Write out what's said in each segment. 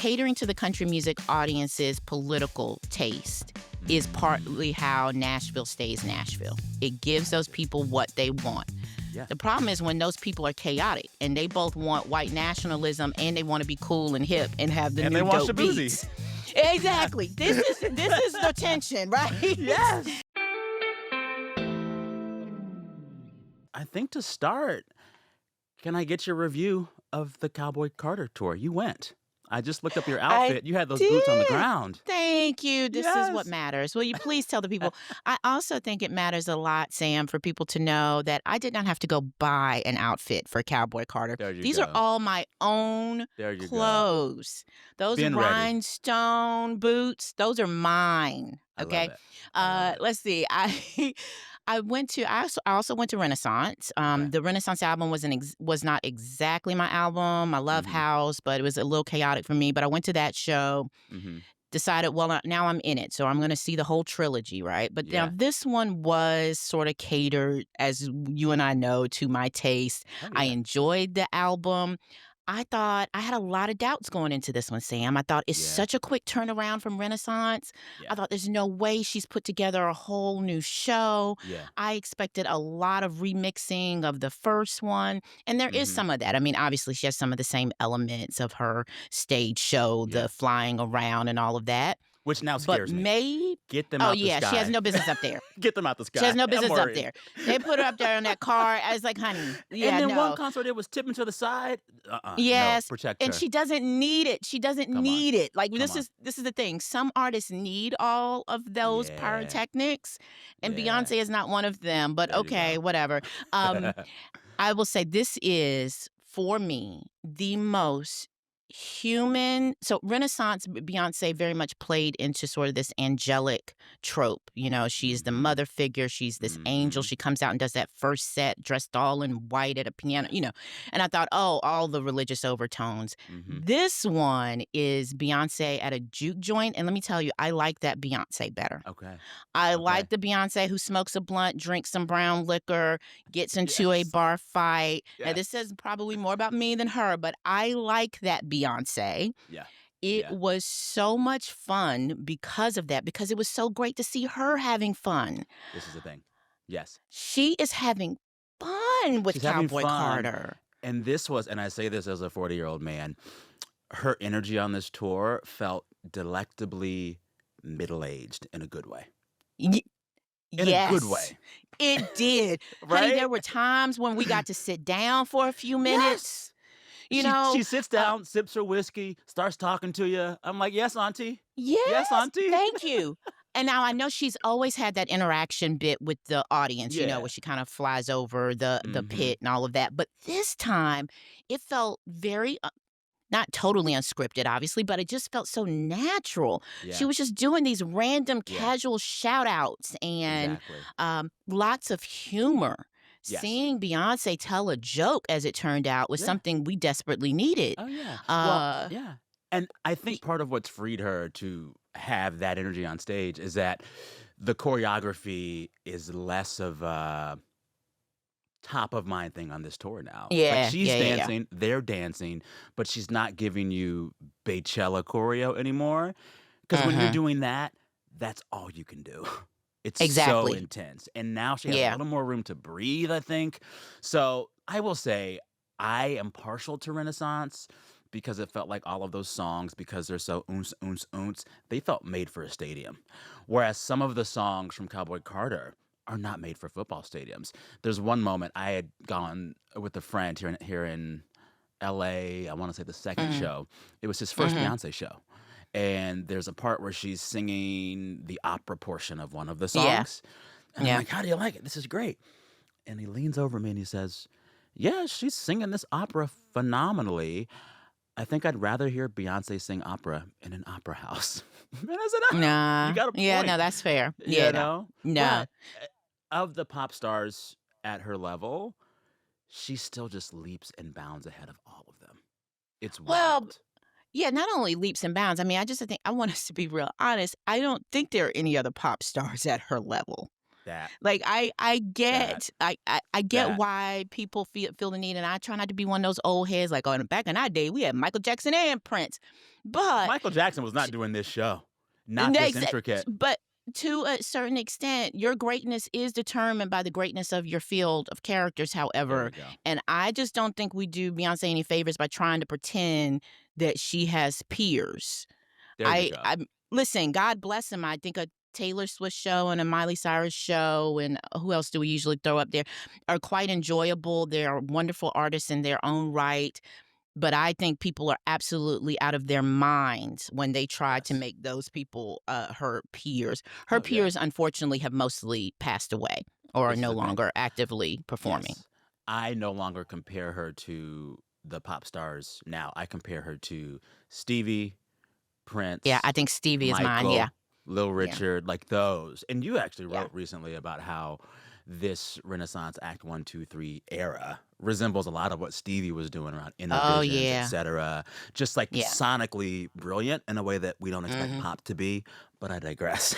catering to the country music audience's political taste is partly how Nashville stays Nashville. It gives those people what they want. Yeah. The problem is when those people are chaotic and they both want white nationalism and they want to be cool and hip and have the new dope beats. Exactly. This is the tension, right? Yes. I think to start, can I get your review of the Cowboy Carter tour? You went. I just looked up your outfit. You had those boots on the ground. Thank you. This is what Yes. matters. Will you please tell the people? I also think it matters a lot, Sam, for people to know that I did not have to go buy an outfit for Cowboy Carter. There you These go. are all my own There you go. clothes. Those Been ready. rhinestone boots, those are mine. I love Okay. it. I love it. Let's see. I also went to Renaissance. The Renaissance album was not exactly my album. I love house, but it was a little chaotic for me. But I went to that show, decided, well, now I'm in it, so I'm going to see the whole trilogy, right? But now Yeah. this one was sort of catered, as you and I know, to my taste. Oh, I yeah. enjoyed the album. I thought I had a lot of doubts going into this one, Sam. I thought it's Yeah. such a quick turnaround from Renaissance. Yeah. I thought there's no way she's put together a whole new show. Yeah. I expected a lot of remixing of the first one. And there is some of that. I mean, obviously, she has some of the same elements of her stage show, Yeah. the flying around and all of that. Which now But scares me. maybe. Get them Oh, out the yeah, sky. she has no business up there. Get them out the sky. She has no I'm business up worried. there. They put her up there in that car. I was like, honey, yeah, And then no. one concert, it was tipping to the side. Yes, No, protect and her. she doesn't need it. She doesn't Come on. need it. Like Come this on. is the thing. Some artists need all of those Yeah. pyrotechnics, and Yeah. Beyonce is not one of them. But There you okay, go. whatever. I will say this is for me the most human. So Renaissance Beyonce very much played into sort of this angelic trope. You know, she's the mother figure. She's this angel. She comes out and does that first set dressed all in white at a piano, you know. And I thought, oh, all the religious overtones. This one is Beyonce at a juke joint. And let me tell you, I like that Beyonce better. Okay. I Okay. like the Beyonce who smokes a blunt, drinks some brown liquor, gets into a Yes. bar fight. Now, Yes. this says probably more about me than her, but I like that Beyonce. Yeah. It Yeah. was so much fun because of that, because it was so great to see her having fun. This is the thing. Yes. She is having fun with She's having Cowboy fun. Carter. And this was, and I say this as a 40-year-old man, her energy on this tour felt delectably middle-aged in a good way. Y- In yes, a good way. It did. Right? Honey, there were times when we got to sit down for a few minutes. You know, She sits down, sips her whiskey, starts talking to you. I'm like, yes, auntie. yes, auntie. thank you. And now I know she's always had that interaction bit with the audience, you know, Yeah. where she kind of flies over the pit and all of that. But this time, it felt very, not totally unscripted, obviously, but it just felt so natural. Yeah. She was just doing these random Yeah. casual shout outs and Exactly. lots of humor. Yes. Seeing Beyonce tell a joke, as it turned out, was Yeah. something we desperately needed. Oh, yeah. Uh, yeah. And I think part of what's freed her to have that energy on stage is that the choreography is less of a top of mind thing on this tour now. Yeah, Like she's yeah, yeah, yeah. dancing, they're dancing, but she's not giving you Beychella choreo anymore. Because when you're doing that, that's all you can do. It's Exactly. so intense. And now she has Yeah. a little more room to breathe, I think. So I will say I am partial to Renaissance because it felt like all of those songs, because they're so oons, oons, oons, they felt made for a stadium. Whereas some of the songs from Cowboy Carter are not made for football stadiums. There's one moment I had gone with a friend here in LA, I want to say the second show. It was his 1st Beyonce show. And there's a part where she's singing the opera portion of one of the songs. And Yeah. I'm like, how do you like it? This is great. And he leans over me and he says, yeah, she's singing this opera phenomenally. I think I'd rather hear Beyonce sing opera in an opera house. And I said, Nah. you got a point. Yeah, no, that's fair. Yeah, You no. know? No. But of the pop stars at her level, she still just leaps and bounds ahead of all of them. It's Well, wild. Yeah, not only leaps and bounds. I mean, I just think I want us to be real honest. I don't think there are any other pop stars at her level. That Like, that I get that why people feel the need, and I try not to be one of those old heads like, "Oh, in back in our day, we had Michael Jackson and Prince." But Michael Jackson was not doing this show. Not this next, intricate. but to a certain extent, your greatness is determined by the greatness of your field of characters, There however, we go. and I just don't think we do Beyoncé any favors by trying to pretend that she has peers. There you go. I'm listen, God bless him. I think a Taylor Swift show and a Miley Cyrus show, and who else do we usually throw up there, are quite enjoyable. They're wonderful artists in their own right. But I think people are absolutely out of their minds when they try to Yes. make those people her peers. Her Oh, yeah. peers, unfortunately, have mostly passed away or are This is no the thing. longer actively performing. Yes. I no longer compare her to the pop stars now. I compare her to Stevie, Yeah, I Prince, think Stevie is mine. Yeah, Michael, Lil yeah. Richard, like those. And you actually Yeah. wrote recently about how this Renaissance Act 1, 2, 3 era resembles a lot of what Stevie was doing around Oh, Innovisions, yeah. etc. Just like Yeah. sonically brilliant in a way that we don't expect Mhm. pop to be. But I digress.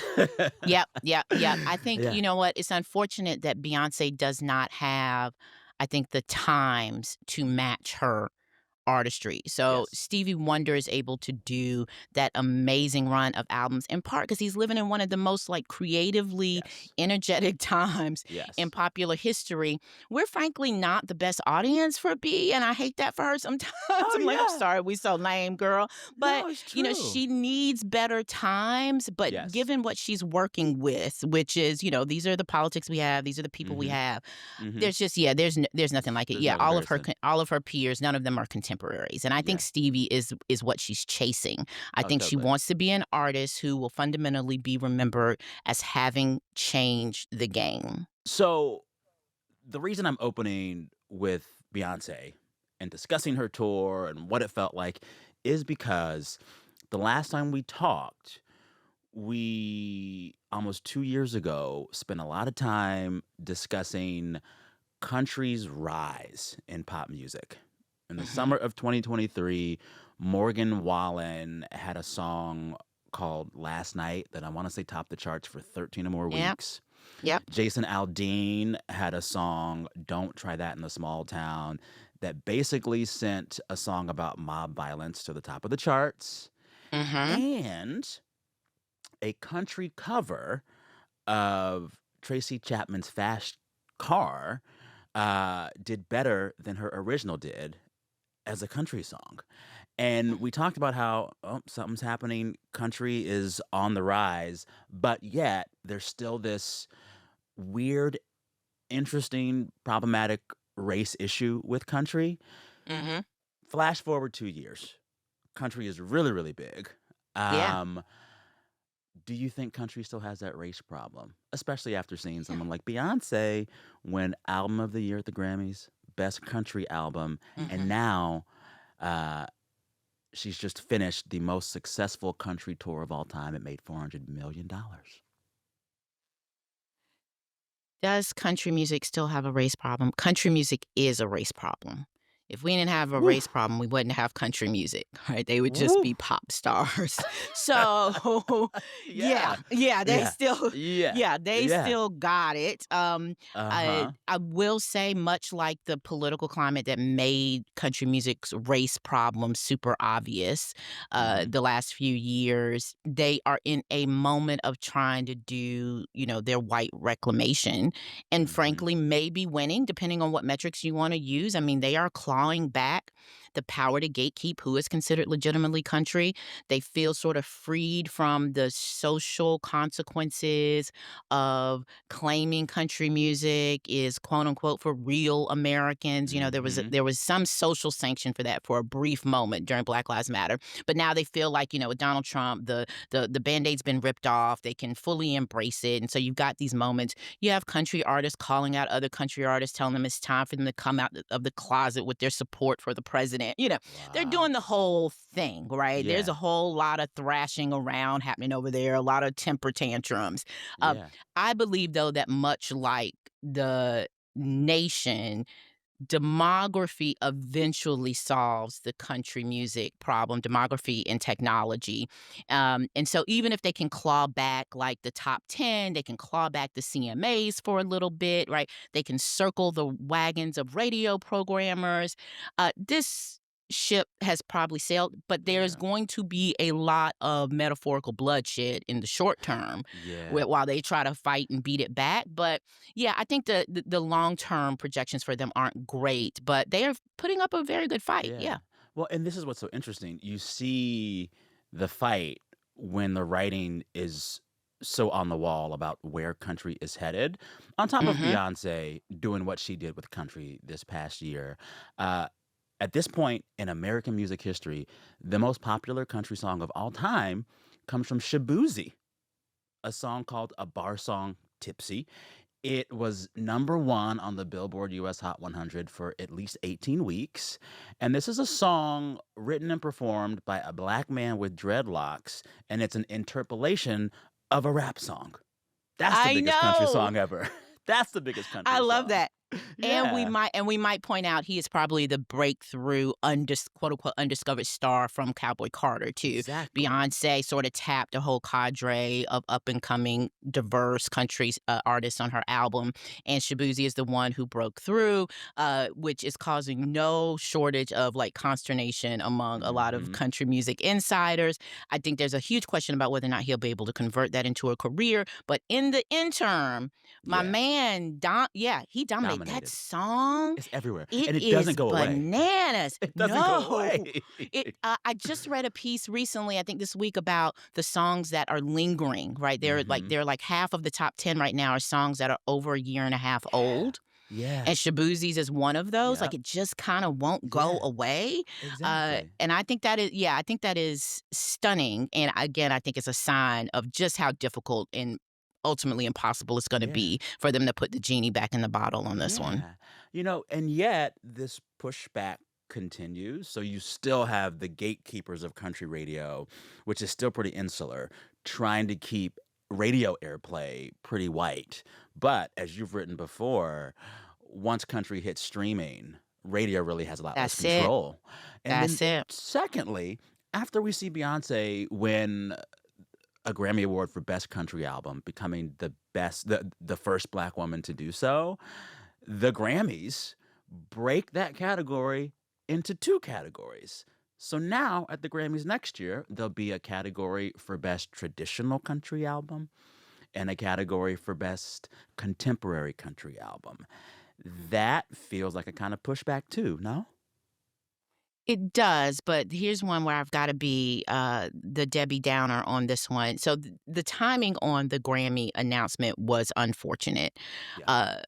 Yep, yep, yep. I think, Yeah. you know what? It's unfortunate that Beyoncé does not have, I think, the times to match her artistry. So Yes. Stevie Wonder is able to do that amazing run of albums in part because he's living in one of the most like creatively Yes. energetic times in Yes. popular history. We're frankly not the best audience for B, and I hate that for her sometimes. Oh, I'm like, I'm yeah. sorry, we so lame, girl. But No, it's you know, true. she needs better times. But Yes. given what she's working with, which is, you know, these are the politics we have, these are the people we Mhm. have, Mhm. there's just there's nothing like it. There's Yeah, no comparison. all of her peers, none of them are contemporaries, and I think Yeah. Stevie is what she's chasing. I Oh, think she totally. wants to be an artist who will fundamentally be remembered as having changed the game. So, the reason I'm opening with Beyoncé and discussing her tour and what it felt like is because the last time we talked, we almost 2 years ago spent a lot of time discussing country's rise in pop music. In the Mhm. summer of 2023, Morgan Wallen had a song called Last Night that I want to say topped the charts for 13 or more Yep, weeks. yep. Jason Aldean had a song, Don't Try That in a Small Town, that basically sent a song about mob violence to the top of the charts. Mhm. And a country cover of Tracy Chapman's Fast Car did better than her original did as a country song. And we talked about how something's happening. Country is on the rise, but yet there's still this weird, interesting, problematic race issue with country. Mhm. Flash forward 2 years, country is really, really big. Yeah. Um, do you think country still has that race problem, especially after seeing someone like Beyonce win Album of the Year at the Grammys, Best Country Album, and Mhm. now uh, she's just finished the most successful country tour of all time. It made $400 million. Does country music still have a race problem? Country music is a race problem. If we didn't have a Woo, race problem, we wouldn't have country music, right? They would just woo. be pop stars. So, yeah, Yeah, yeah, yeah, yeah, they yeah. still got it. Uh huh. I will say, much like the political climate that made country music's race problem super obvious, Hmm. the last few years, they are in a moment of trying to do, you know, their white reclamation and Hmm. frankly, maybe winning, depending on what metrics you want to use. I mean, they are clawing back the power to gatekeep who is considered legitimately country. They feel sort of freed from the social consequences of claiming country music is quote unquote for real Americans. You know, Hmm. there was some social sanction for that for a brief moment during Black Lives Matter, but now they feel like, you know, with Donald Trump, the band-aid's been ripped off. They can fully embrace it, and so you've got these moments. You have country artists calling out other country artists, telling them it's time for them to come out of the closet with their support for the president. You know, they're Wow. doing the whole thing, right? There's a Yeah, whole lot of thrashing around happening over there, a lot of temper tantrums. Uh, yeah. I believe, though, that much like the nation, demography eventually solves the country music problem, demography and technology. And so even if they can claw back like the top 10, they can claw back the CMAs for a little bit, right? They can circle the wagons of radio programmers. This ship has probably sailed, but there's Yeah. going to be a lot of metaphorical bloodshed in the short term Yeah. while they try to fight and beat it back. But yeah, I think the long term projections for them aren't great, but they are putting up a very good fight. Yeah. Yeah. Well, and this is what's so interesting. You see the fight when the writing is so on the wall about where country is headed. On top of Hmm. Beyonce doing what she did with country this past year, uh, at this point in American music history, the most popular country song of all time comes from Shabuzi, a song called A Bar Song Tipsy. It was number 1 on the Billboard US Hot 100 for at least 18 weeks. And this is a song written and performed by a black man with dreadlocks, and it's an interpolation of a rap song. That's the I biggest country know. song ever. That's the biggest I country love song. that. Yeah, And we might point out he is probably the breakthrough quote unquote undiscovered star from Cowboy Carter too. exactly. Beyonce sort of tapped a whole cadre of up and coming diverse country artists on her album, and Shabuzi is the one who broke through, which is causing no shortage of like consternation among a lot of Mhm. country music insiders. I think there's a huge question about whether or not he'll be able to convert that into a career, but in the interim, my Yeah, man, yeah, he dominated that dominated. song. It's everywhere, It and it doesn't is go away. bananas. It doesn't go No, away. I just read a piece recently, I think this week, about the songs that are lingering. Right, Mhm. they're like half of the top 10 right now are songs that are over a year and a half Yeah. old, and Yes. Shabuzi's is one of those. Like Yep. it just kind of won't go Yeah, away. exactly. And I think that is, yeah, I think that is stunning. And again, I think it's a sign of just how difficult and ultimately impossible it's going to Yeah. be for them to put the genie back in the bottle on this one. Yeah. And yet this pushback continues. So you still have the gatekeepers of country radio, which is still pretty insular, trying to keep radio airplay pretty white. But as you've written before, once country hits streaming, radio really has a lot less That's it. control. And then, That's it. secondly, after we see Beyonce win a Grammy Award for Best Country Album, becoming the first Black woman to do so, the Grammys break that category into 2 categories. So now at the Grammys next year, there'll be a category for Best Traditional Country Album and a category for Best Contemporary Country Album. That feels like a kind of pushback too, no? It does, but here's one where I've gotta be, the Debbie Downer on this one. So, the timing on the Grammy announcement was unfortunate, Yeah. uh,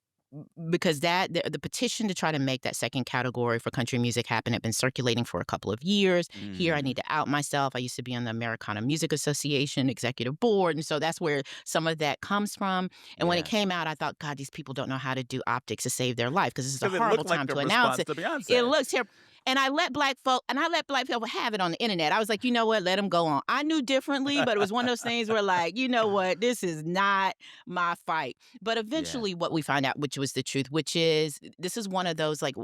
because the petition to try to make that second category for country music happen had been circulating for a couple of years. Here, I Mhm. need to out myself. I used to be on the Americana Music Association executive board, and so that's where some of that comes from, and when it Yeah. came out, I thought, "God, these people don't know how to do optics to save their life because this is a 'Cause it horrible looked time like a to announce response it." to It Beyoncé. looks terrible. And I let black folk have it on the internet. I was like, "You know what? Let them go on." I knew differently, but it was one of those things where like, "You know what? This is not my fight." But Yeah. eventually what we find out, which was the truth, which is this is one of those like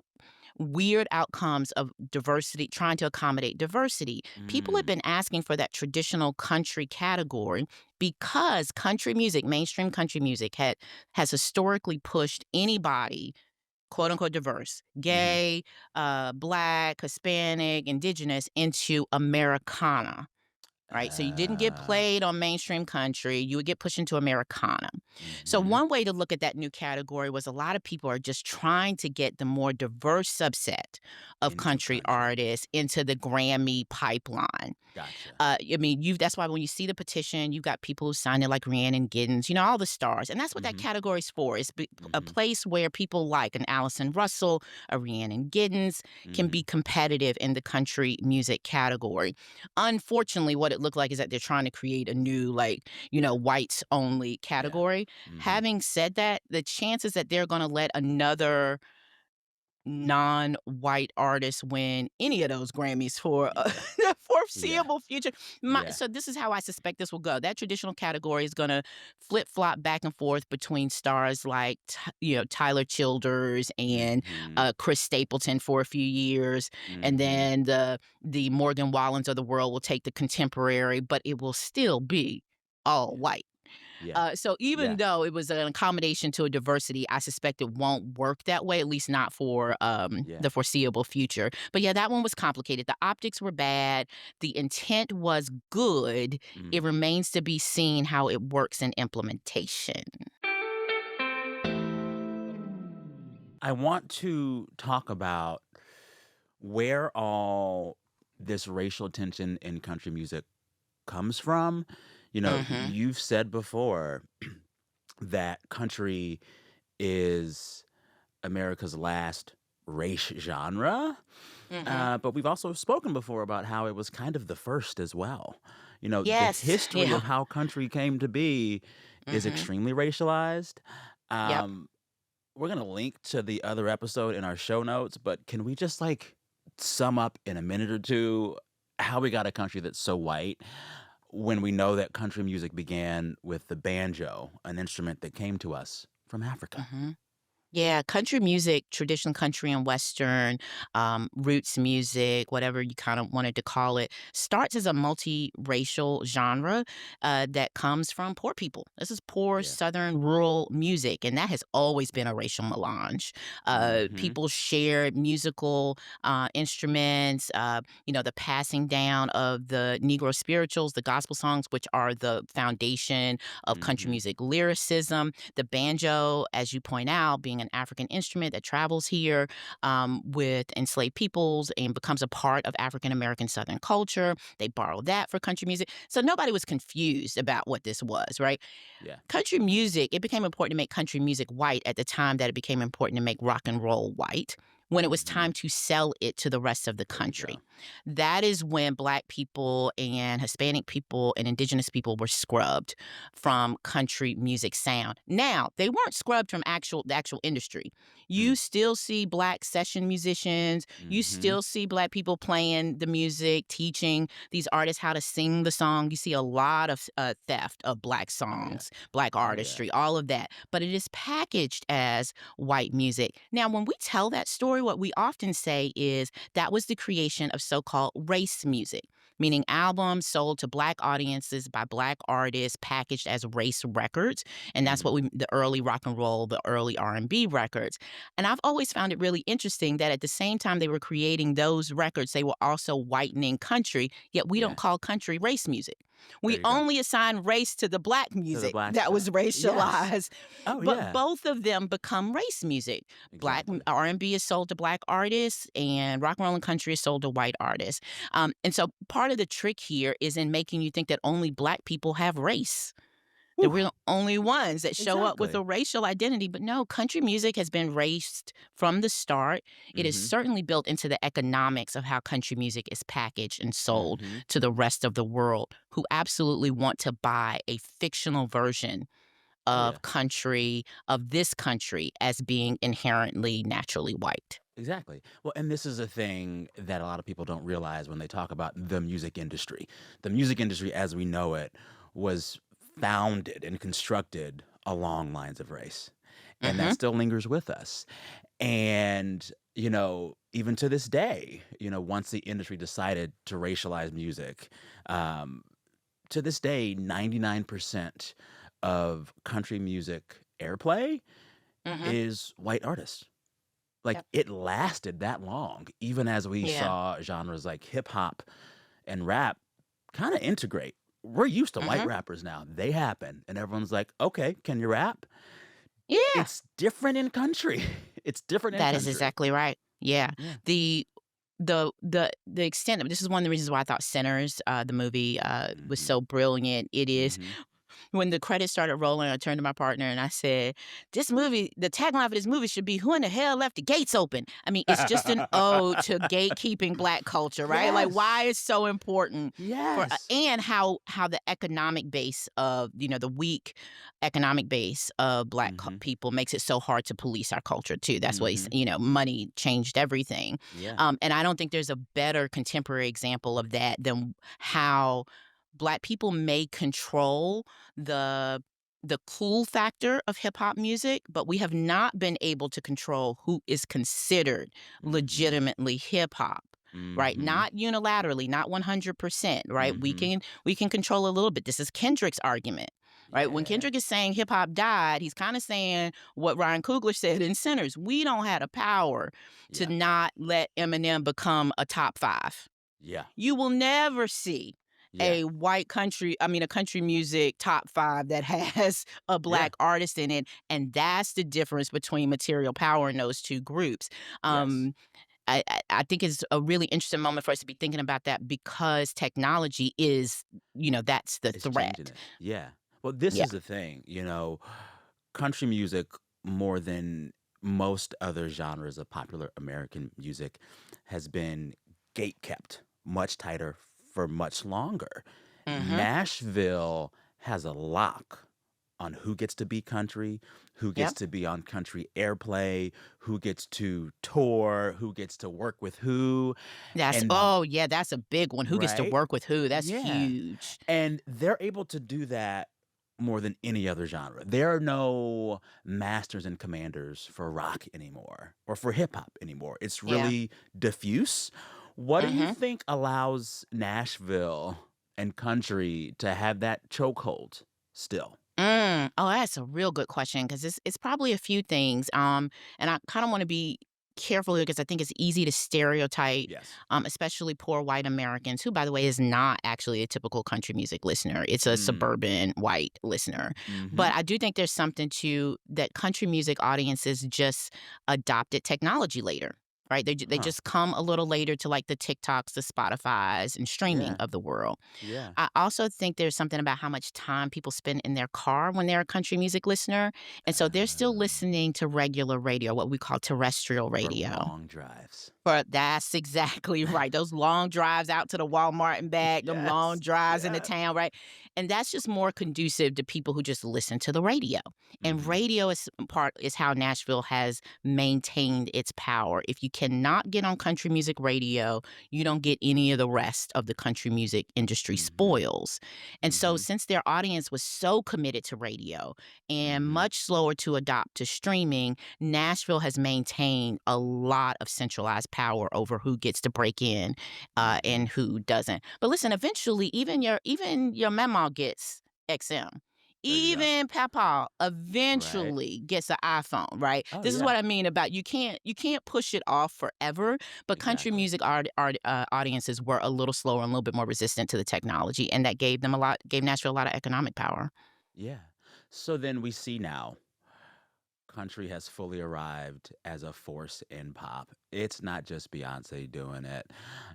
weird outcomes of diversity, trying to accommodate diversity. People have Mm. been asking for that traditional country category because country music, mainstream country music has historically pushed anybody quote unquote diverse, Mhm. gay, black, Hispanic, indigenous into Americana. Right? So you didn't get Uh, played on mainstream country, you would get pushed into Americana. So mhm. one way to look at that new category was a lot of people are just trying to get the more diverse subset of Into country country. artists into the Grammy pipeline. Gotcha. I mean, that's why when you see the petition, you've got people who signed it like Rhiannon Giddens, you know, all the stars. And that's what that Mhm. category's for. It's a Mhm. place where people like an Allison Russell, a Rhiannon Giddens can be Mhm. competitive in the country music category. Unfortunately, what it looked like is that they're trying to create a new, like, you know, whites only Yeah. category. Mhm. Having said that, the chances that they're going to let another non-white artist win any of those Grammys for Yeah. the Yeah. foreseeable future. Yeah. So this is how I suspect this will go. That traditional category is gonna flip-flop back and forth between stars like Tyler Childers and Mhm. Chris Stapleton for a few years, and Mhm. then the Morgan Wallens of the world will take the contemporary, but it will still be all Yeah. white. Yeah. So even Yeah. though it was an accommodation to a diversity, I suspect it won't work that way, at least not for Yeah. the foreseeable future. But yeah, that one was complicated. The optics were bad. The intent was good. It Mm. remains to be seen how it works in implementation. I want to talk about where all this racial tension in country music comes from. Hmm. You've said before that country is America's last race genre. Hmm. But we've also spoken before about how it was kind of the first as well. The Yes. history Yeah. of how country came to be is Hmm. extremely racialized. Yep. Um, we're going to link to the other episode in our show notes, but can we just like sum up in a minute or two how we got a country that's so white when we know that country music began with the banjo, an instrument that came to us from Africa? Hmm. Yeah, country music, traditional country and western, roots music, whatever you kind of wanted to call it, starts as a multiracial genre that comes from poor people. This is poor Yeah. southern rural music, and that has always been a racial melange. Mhm. People shared musical instruments, the passing down of the Negro spirituals, the gospel songs, which are the foundation of country Mhm. music lyricism. The banjo, as you point out, being an African instrument that travels here with enslaved peoples and becomes a part of African American Southern culture. They borrowed that for country music. So nobody was confused about what this was, right? Yeah. Country music, it became important to make country music white at the time that it became important to make rock and roll white, when it was time Mhm. to sell it to the rest of the There you country. go. That is when Black people and Hispanic people and Indigenous people were scrubbed from country music sound. Now, they weren't scrubbed from the actual industry. You Mm. still see Black session musicians. You Mhm. still see Black people playing the music, teaching these artists how to sing the song. You see a lot of theft of Black Oh, yeah. songs, Black Oh, yeah. artistry, all of that. But it is packaged as white music. Now, when we tell that story, what we often say is that was the creation of so-called race music, meaning albums sold to Black audiences by Black artists packaged as race records. And that's Mm. what the early rock and roll, the early R&B records. And I've always found it really interesting that at the same time they were creating those records, they were also whitening country, yet we don't Yeah. call country race music. We There you go. only assign race to the Black To the music black that was stuff. Yes. racialized, Oh, but yeah. both of them become race music. Black Exactly. R&B is sold to Black artists, and rock and roll and country is sold to white artists. And so part of the trick here is in making you think that only Black people have race, that Whew. we're the only ones that show up with a Exactly. racial identity. But no, country music has been raced from the start. It is Mhm. certainly built into the economics of how country music is packaged and sold Mhm. to the rest of the world, who absolutely want to buy a fictional version Oh, yeah. of this country, as being inherently naturally white. Exactly. Well, and this is a thing that a lot of people don't realize when they talk about the music industry. The music industry as we know it was founded and constructed along lines of race. And that Hmm. still lingers with us. And, even to this day, once the industry decided to racialize music, um, to this day, 99% of country music airplay Hmm. is white artists. Like, Yep. it lasted that long, even as we Yeah. saw genres like hip hop and rap kinda integrate. We're used to white Hmm. rappers now. They happen, and everyone's like, "Okay, can you rap?" Yeah. It's different in country. It's different in That is country. exactly right. Yeah. Yeah. The the extent of this is one of the reasons why I thought Sinners, the movie, was Mhm. so brilliant. It is Mhm. when the credits started rolling, I turned to my partner and I said, "This movie, the tagline for this movie should be who in the hell left the gates open?" I mean, it's just an ode to gatekeeping Black culture, right? Like why Yes. it's so important for Yes. and how the economic base of, the weak economic base of Black Mhm. people makes it so hard to police our culture too. That's what Mhm. money changed everything. Yeah. And I don't think there's a better contemporary example of that than how Black people may control the cool factor of hip hop music, but we have not been able to control who is considered Mhm. legitimately hip hop. Right, Mhm. not unilaterally, not 100%. Right, we Mhm. can we can control a little bit. This is Kendrick's argument. Right, when Yeah. Kendrick is saying hip hop died, he's kind of saying what Ryan Coogler said in Sinners. We don't have the power to Yeah. not let Eminem become a top five. Yeah. You will never see Yeah. a a country music top 5 that has a Yeah. Black artist in it, and that's the difference between material power in those 2 groups. Yes. Um, I think it's a really interesting moment for us to be thinking about that because technology is, that's the It's changing threat. it. Yeah. Well, this Yeah. is the thing, country music, more than most other genres of popular American music, has been gate kept much tighter for much longer. Mhm. Nashville has a lock on who gets to be country, who gets Yep. to be on country airplay, who gets to tour, who gets to work with who. And Yeah, that's a big one. Who gets to right? work with who? That's Yeah. huge. And they're able to do that more than any other genre. There are no masters and commanders for rock anymore or for hip hop anymore. It's Yeah. really diffuse. What do you Mhm. think allows Nashville and country to have that chokehold still? Oh, that's a real good question because it's probably a few things. And I kind of want to be careful here because I think it's easy to stereotype, Yes. especially poor white Americans, who, by the way, is not actually a typical country music listener. It's a Mm. suburban white listener. But Mhm. I do think there's something to that country music audiences just adopted technology later. Right, they Huh. just come a little later to like the TikToks, the Spotify's, and streaming Yeah. of the world. Yeah. I also think there's something about how much time people spend in their car when they're a country music listener, and so they're still Uh, listening to regular radio, what we call terrestrial for radio. long drives. But that's exactly right. Those long drives out to the Walmart and back, them long Yes. drives into Yes. town, right? And that's just more conducive to people who just listen to the radio. And Mhm. radio is how Nashville has maintained its power. If you cannot get on country music radio, you don't get any of the rest of the country music industry Mhm. spoils. And so Mhm. since their audience was so committed to radio and Mhm. much slower to adopt to streaming, Nashville has maintained a lot of centralized power over who gets to break in and Mhm. who doesn't. But listen, eventually, even your mama gets XM. There you go. Even Papa Right. eventually gets an iPhone, right? Oh, This is yeah. what I mean about you can't push it off forever. But country Exactly. music audiences were a little slower and a little bit more resistant to the technology, and that gave Nashville a lot of economic power. Yeah. So then we see now country has fully arrived as a force in pop. It's not just Beyonce doing it.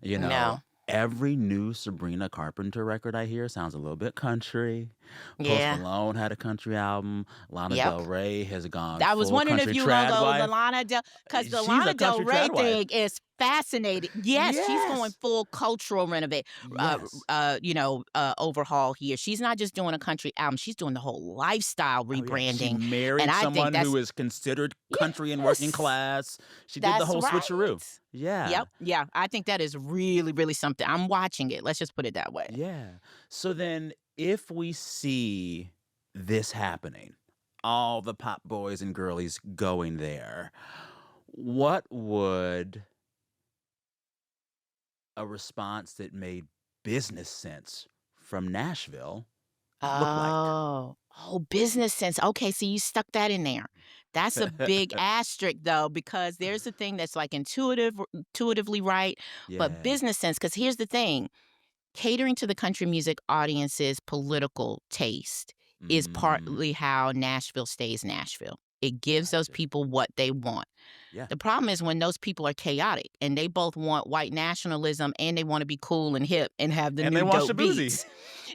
You know, No, every new Sabrina Carpenter record I hear sounds a little bit country. Post yeah, Malone had a country album. Lana yep. Del Rey has gone I was full wondering if country you were gonna trad go the wife. Because the She's a Lana Del country Rey trad wife. thing is fascinating. Yes, she's going Yes. full cultural Yes. overhaul here. She's not just doing a country album; she's doing the whole lifestyle Oh, yeah. She rebranding, and married I think someone who that's is considered country and working yes, class. She did the that's whole switcheroo. right. Yeah. Yep, yeah, I think that is really, really something. I'm watching it. Let's just put it that way. Yeah. So then, if we see this happening, all the pop boys and girlies going there, what would a response that made business sense from Nashville look like? Business sense. Okay, so you stuck that in there. That's a big asterisk though, because there's the thing that's like intuitively right, but Yeah. business sense. Because here's the thing: catering to the country music audience's political taste is Mm, partly how Nashville stays Nashville. It gives those gotcha. people what they want. Yeah. The problem is when those people are chaotic and they both want white nationalism and they want to be cool and hip and have the And they new want dope Shabuzi. beats.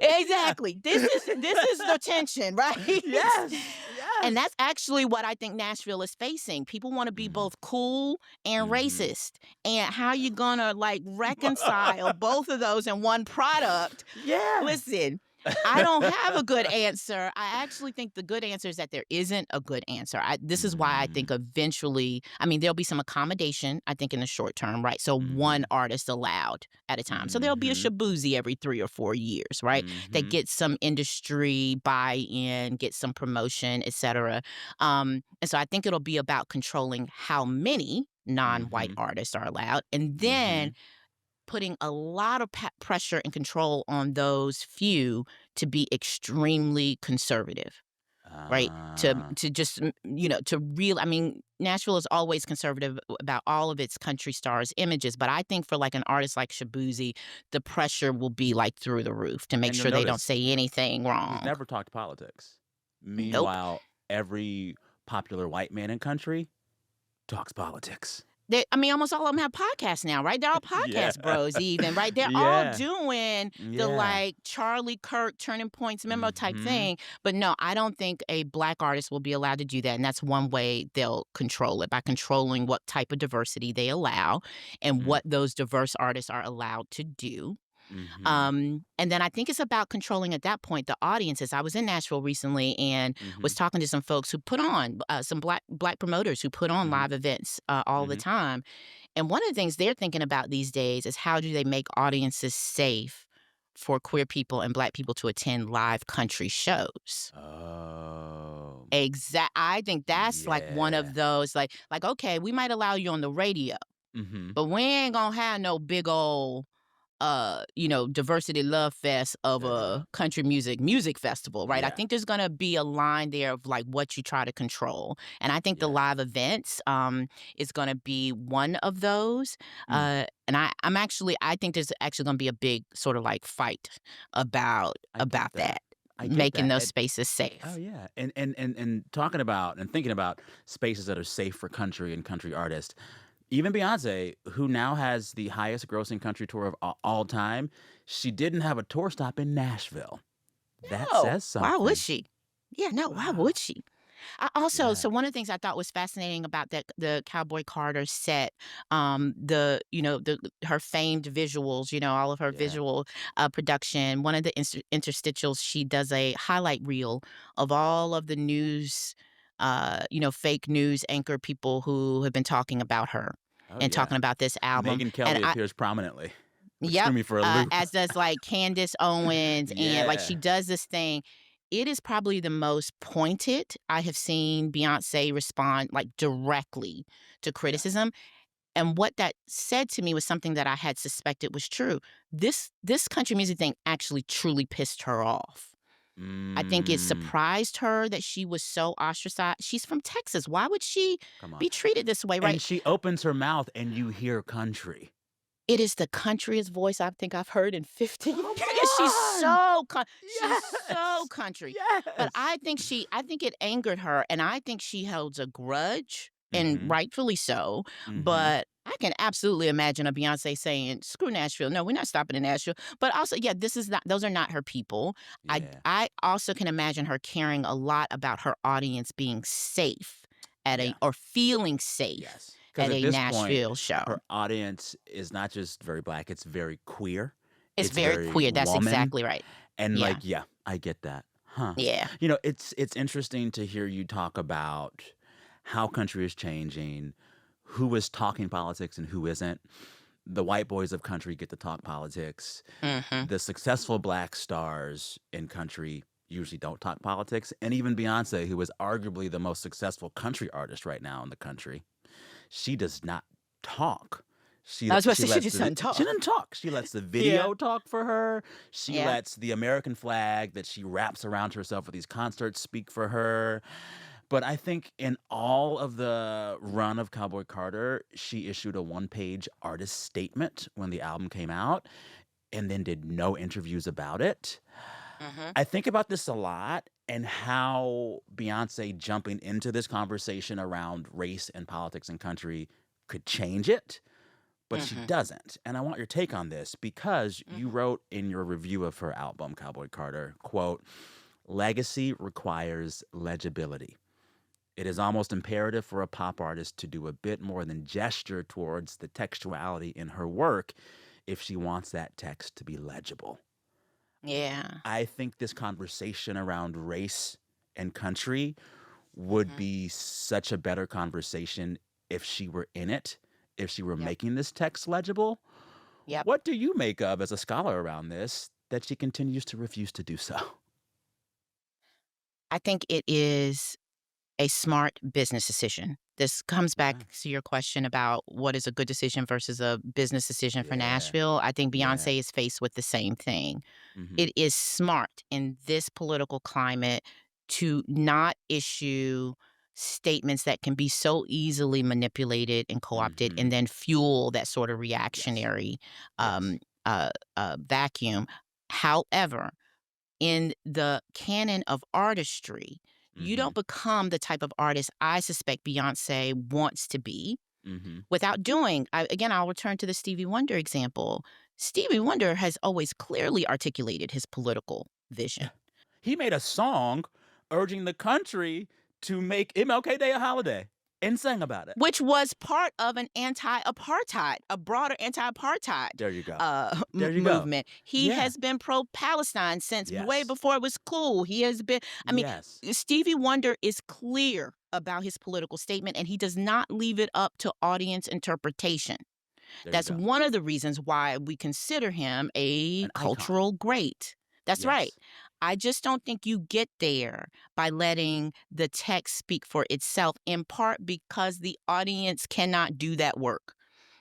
Yeah. Exactly. This is the tension, right? Yes. And Yes. that's actually what I think Nashville is facing. People want to be Mhm. both cool and Mhm. racist. And how you gonna like reconcile both of those in one product? Yeah. Listen, I don't have a good answer. I actually think the good answer is that there isn't a good answer. This is why I think Mm. eventually, I mean, there'll be some accommodation, I think, in the short term, right? So one Mhm. artist allowed at a time. So there'll be a Mhm. Shabuzi every 3 or 4 years, right? That Mhm. gets some industry buy-in, gets some promotion, etc. And so I think it'll be about controlling how many non-white Mhm. artists are allowed, and then Mhm. putting a lot of pressure and control on those few to be extremely conservative, right? To Ah. to just to real. I mean, Nashville is always conservative about all of its country stars' images, but I think for like an artist like Shabuzi, the pressure will be like through the roof to make And you'll sure they don't notice say anything he's wrong. never talked politics. Nope. Meanwhile, every popular white man in country talks politics. I mean, almost all of them have podcasts now, right? They're all Yeah. podcast bros, even, right? They're all Yeah. doing the Yeah. like Charlie Kirk Turning Points memo type Mhm. thing. But no, I don't think a black artist will be allowed to do that. And that's one way they'll control it by controlling what type of diversity they allow and Mhm. what those diverse artists are allowed to do. Mhm. And then I think it's about controlling at that point the audiences. I was in Nashville recently and was Mhm. talking to some folks who put on some black promoters who put on Mhm. live events all the Mhm. time. And one of the things they're thinking about these days is how do they make audiences safe for queer people and black people to attend live country shows. Oh. I think that's like one Yeah. of those like okay, we might allow you on the radio, Mhm. but we ain't gonna have no big old diversity love fest of Yeah. a country music festival, right? I Yeah. think there's gonna be a line there of like what you try to control. And I think the Yeah. live events is gonna be one of those. Mm. And I think there's actually gonna be a big sort of like fight about I get about that. that, I get making that. those spaces Oh, safe. yeah. And talking about and thinking about spaces that are safe for country and country artists, even Beyoncé, who now has the highest grossing country tour of all time, she didn't have a tour stop in Nashville. That No, says why would something. she? Yeah, no, why Wow. would she? So Yeah. one of the things I thought was fascinating about the Cowboy Carter set, her famed visuals, all of her Yeah. visual production. One of the interstitials, she does a highlight reel of all of the news, fake news anchor people who have been talking about her Oh, and yeah. talking about this album. Megyn And Kelly appears prominently, which threw yep, me for a loop. as does like Candace Owens, and like Yeah. she does this thing. It is probably the most pointed I have seen Beyonce respond like directly to Yeah. criticism. And what that said to me was something that I had suspected was true. This country music thing actually truly pissed her off. I think it Mm. surprised her that she was so ostracized. She's from Texas. Why would she Come on. be treated this way, And right? she opens her mouth and you hear country. It is the countryest voice I think I've heard in 15 Come years. on! She's so Yes! country. But Yes! I think it angered her, and I think she holds a grudge, and Mhm. rightfully so. Mhm. But I can absolutely imagine a Beyonce saying, "Screw Nashville. No, we're not stopping in Nashville." But also, yeah, those are not her people. Yeah. I also can imagine her caring a lot about her audience being safe Yeah. or feeling safe Yes. Because at at a this point, Nashville show. her audience is not just very black, it's very queer. It's It's very very queer. That's woman. exactly right. And, like, Yeah. yeah, I get that. Huh. Yeah. It's interesting to hear you talk about how country is changing, who is talking politics and who isn't. The white boys of country get to talk politics. Mhm. The successful black stars in country usually don't talk politics. And even Beyonce, who is arguably the most successful country artist right now in the country, she does not talk. I was supposed She to say she lets just the doesn't she talk. doesn't talk. She lets the Yeah. video talk for her. She Yeah. lets the American flag that she wraps around herself at these concerts speak for her. But I think in all of the run of Cowboy Carter, she issued a one-page artist statement when the album came out and then did no interviews about it. Mhm. I think about this a lot and how Beyonce jumping into this conversation around race and politics and country could change it. but she Mhm. doesn't. And I want your take on this because you Mhm. wrote in your review of her album, Cowboy Carter, quote, legacy requires legibility. It is almost imperative for a pop artist to do a bit more than gesture towards the textuality in her work if she wants that text to be legible. Yeah. I think this conversation around race and country would Mhm. be such a better conversation if she were in it, if she were Yep. making this text legible. Yep. What do you make of as a scholar around this that she continues to refuse to do so? I think it is a smart business decision. This comes Okay. back to your question about what is a good decision versus a business decision for Yeah. Nashville. I think Yeah. Beyoncé is faced with the same thing. Mhm. It is smart in this political climate to not issue statements that can be so easily manipulated and co-opted and Mhm. then fuel that sort of Yes. reactionary Yes. um, vacuum. However, in the canon of artistry, you don't Mhm. become the type of artist I suspect Beyoncé wants to be Mhm. without doing again, I'll return to the Stevie Wonder example. Stevie Wonder has always clearly articulated his political vision. He made a song urging the country to make MLK Day a holiday and sang about it. Which was part of an anti-apartheid, a broader anti-apartheid, There you go. m There you go. movement. He Yeah. has been pro-Palestine since way Yes. before it was cool. He has been I mean, Yes. Stevie Wonder is clear about his political statement, and he does not leave it up to audience interpretation. There you That's go. one of the reasons why we consider him a An icon. cultural great. That's right. Yes. I just don't think you get there by letting the text speak for itself, in part because the audience cannot do that work.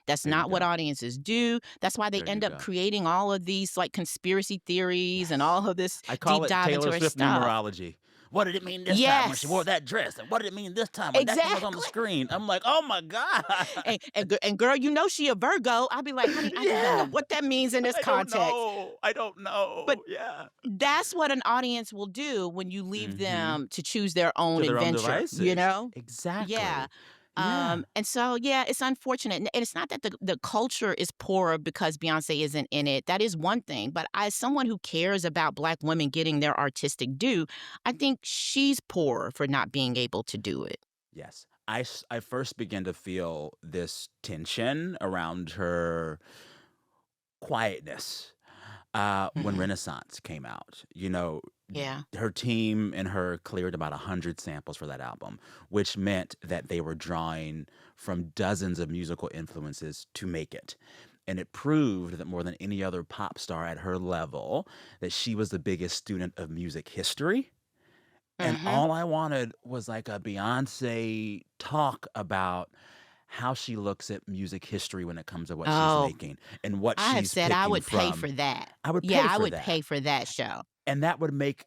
That's There you not what go. audiences do. That's why they There you end up go. creating all of these like conspiracy theories and Yes. all of this I call deep it dive into Taylor her Swift stuff. numerology. What did it mean this time when she wore Yes, that dress? And what did it mean this time when that thing was on the exactly. screen? I'm like, oh my God. And girl, you know she a Virgo. I'll be like, honey, I just don't know Yeah. what that means in this I don't context. know. I don't But know. Yeah. that's what an audience will do when you leave Hmm. them to choose their own To their own adventure, you devices. know? Yeah. Exactly. Yeah. And so, yeah, it's unfortunate. And it's not that the culture is poorer because Beyonce isn't in it. That is one thing. But as someone who cares about Black women getting their artistic due, I think she's poorer for not being able to do it. Yes. I first began to feel this tension around her quietness when Hmm. Renaissance came out. You know, Yeah. her team and her cleared about 100 samples for that album, which meant that they were drawing from dozens of musical influences to make it. And it proved that more than any other pop star at her level, that she was the biggest student of music history. And Hmm. all I wanted was like a Beyonce talk about how she looks at music history when it comes to what she's Oh, making and what I have she's said I picking would pay from. for that. I would Yeah, pay I for would that. pay for that show. And that would make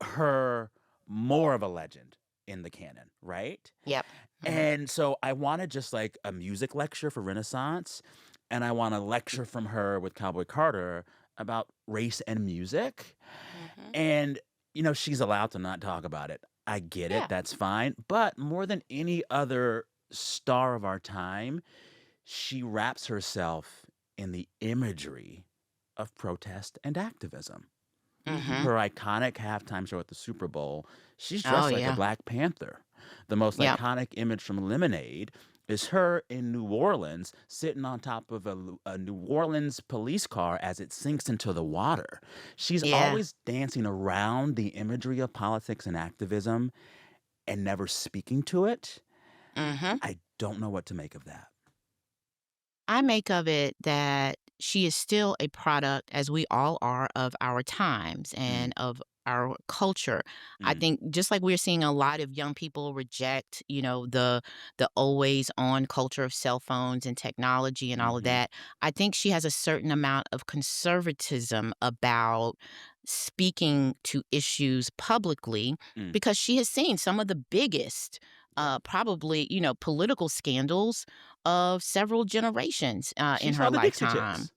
her more of a legend in the canon, right? Yep. Hmm. And so I wanted just like a music lecture for Renaissance, and I want a lecture from her with Cowboy Carter about race and music. Hmm. And, you know, she's allowed to not talk about it. I get it. Yeah. That's fine. But more than any other star of our time, she wraps herself in the imagery of protest and activism. Hmm. Her iconic halftime show at the Super Bowl, she's Oh, dressed like a yeah. Black Panther. The most Yep. iconic image from Lemonade is her in New Orleans sitting on top of a New Orleans police car as it sinks into the water. She's Yeah. always dancing around the imagery of politics and activism and never speaking to it. Hmm. I don't know what to make of that. I make of it that she is still a product, as we all are, of our times Mm, and of our culture. I mm, think just like we're seeing a lot of young people reject, the always on culture of cell phones and technology and all of mhm, that, I think she has a certain amount of conservatism about speaking to issues publicly mm. because she has seen some of the biggest Yeah. probably, political scandals of several generations, She in saw her the Dixie lifetime. Chicks.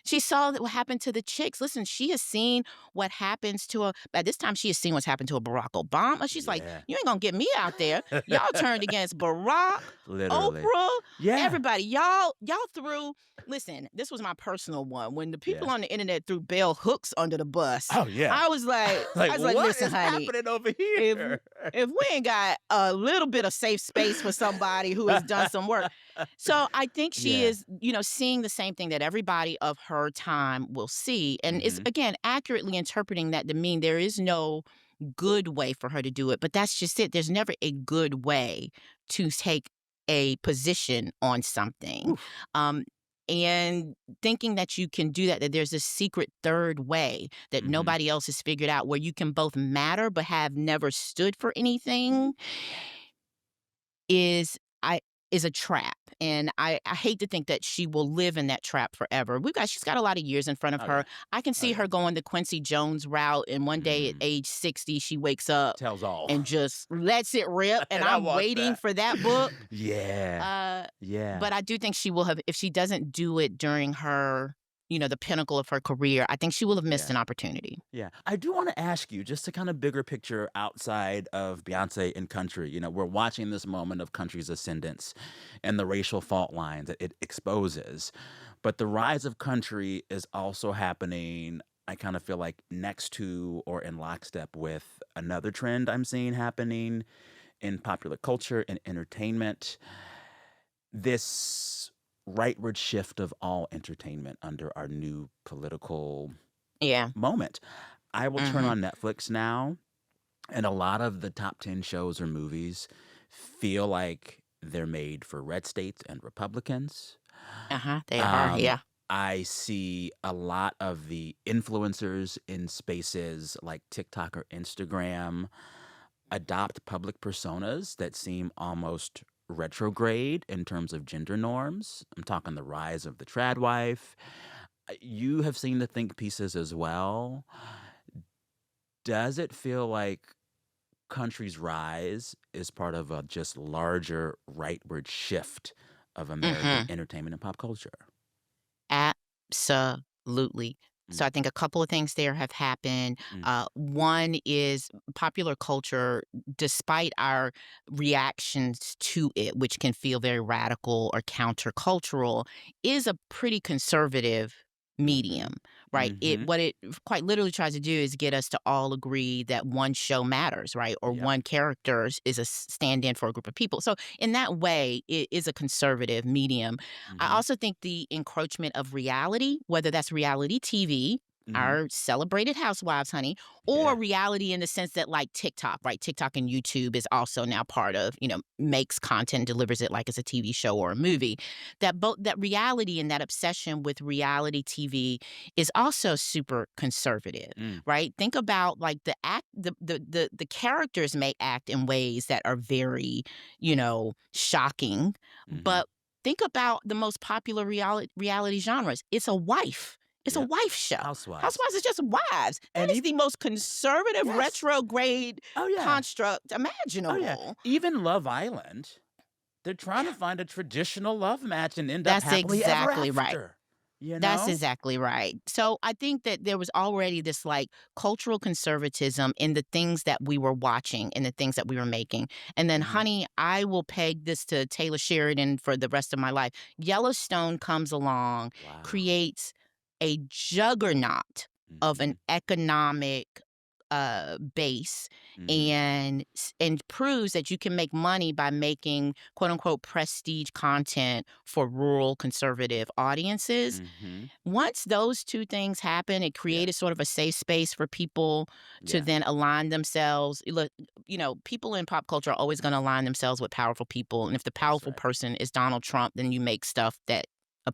She saw that what happened to the chicks. Listen, she has seen what happens to a at this time, she has seen what's happened to a Barack Obama. She's like, Yeah. "You ain't gonna get me out there. Y'all turned against Barack, Literally. Oprah, Yeah. everybody. Y'all threw" listen, this was my personal one. When the people Yeah. on the internet threw bell hooks under the bus, Oh, yeah. I was like Like, I was like, what "Listen, is honey, happening over if here? if we ain't got a little bit of safe space for somebody who has done some work." So I think she Yeah. is, seeing the same thing that everybody of her time will see, and is Mhm. again accurately interpreting that to mean there is no good way for her to do it. But that's just it. There's never a good way to take a position on something. Oof. Um, and thinking that you can do that, that there's this secret third way that Mhm. nobody else has figured out where you can both matter but have never stood for anything is I is a trap. And I hate to think that she will live in that trap forever. She's got a lot of years in front of Oh, her. yeah. I can Oh, see yeah. her going the Quincy Jones route, and one day at Mm. age 60 she wakes up Tells all. and just lets it rip, and And I I'm want waiting that. for that book. Yeah. Uh, Yeah. but I do think she will have, if she doesn't do it during her, the pinnacle of her career, I think she will have missed Yeah. an opportunity. Yeah. I do wanna ask you, just to kind of bigger picture outside of Beyoncé and country, we're watching this moment of country's ascendance and the racial fault lines that it exposes. But the rise of country is also happening, I kind of feel like, next to or in lockstep with another trend I'm seeing happening in popular culture and entertainment. This rightward shift of all entertainment under our new political Yeah. moment. I will turn Mhm. on Netflix now, and a lot of the top 10 shows or movies feel like they're made for red states and Republicans. Uh-huh. They are. Um, Yeah. I see a lot of the influencers in spaces like TikTok or Instagram adopt public personas that seem almost retrograde in terms of gender norms. I'm talking the rise of the trad wife. You have seen the think pieces as well. Does it feel like country's rise is part of a just larger rightward shift of American Mhm. entertainment and pop culture? Absolutely. So Mm, I think a couple of things there have happened. mm, One is popular culture, despite our reactions to it, which can feel very radical or countercultural, is a pretty conservative mhm, medium, right? mhm. What it quite literally tries to do is get us to all agree that one show matters, right? Or Yep. one character is a stand-in for a group of people. So in that way, it is a conservative medium. I Mhm, also think the encroachment of reality, whether that's reality TV, mhm. our celebrated housewives, honey, or Yeah, reality in the sense that like TikTok, right? TikTok and YouTube is also now part of, makes content, delivers it like it's a TV show or a movie. That reality and that obsession with reality TV is also super conservative, mm, right? Think about like the characters may act in ways that are very, shocking, mhm. but think about the most popular reality genres. It's a wife. It's a Yep. wife show. Housewives. Housewives is just wives. That And is even the most conservative yes. retrograde Oh, yeah. construct Oh, yeah. imaginable. Even Love Island, they're trying to Yeah. find a traditional love match and end up That's happily ever exactly right. after, you That's know? exactly right. So I think that there was already this like cultural conservatism in the things that we were watching and the things that we were making. And then, Mhm. honey, I will peg this to Taylor Sheridan for the rest of my life. Yellowstone comes along, Wow. creates a juggernaut of an Mhm, economic base mhm, and proves that you can make money by making quote unquote prestige content for rural conservative audiences. mhm. Once those two things happen, it Yeah, created sort of a safe space for people to yeah, then align themselves. Look, people in pop culture are always going to align themselves with powerful people. And if the that's powerful right. person is Donald Trump, then you make stuff that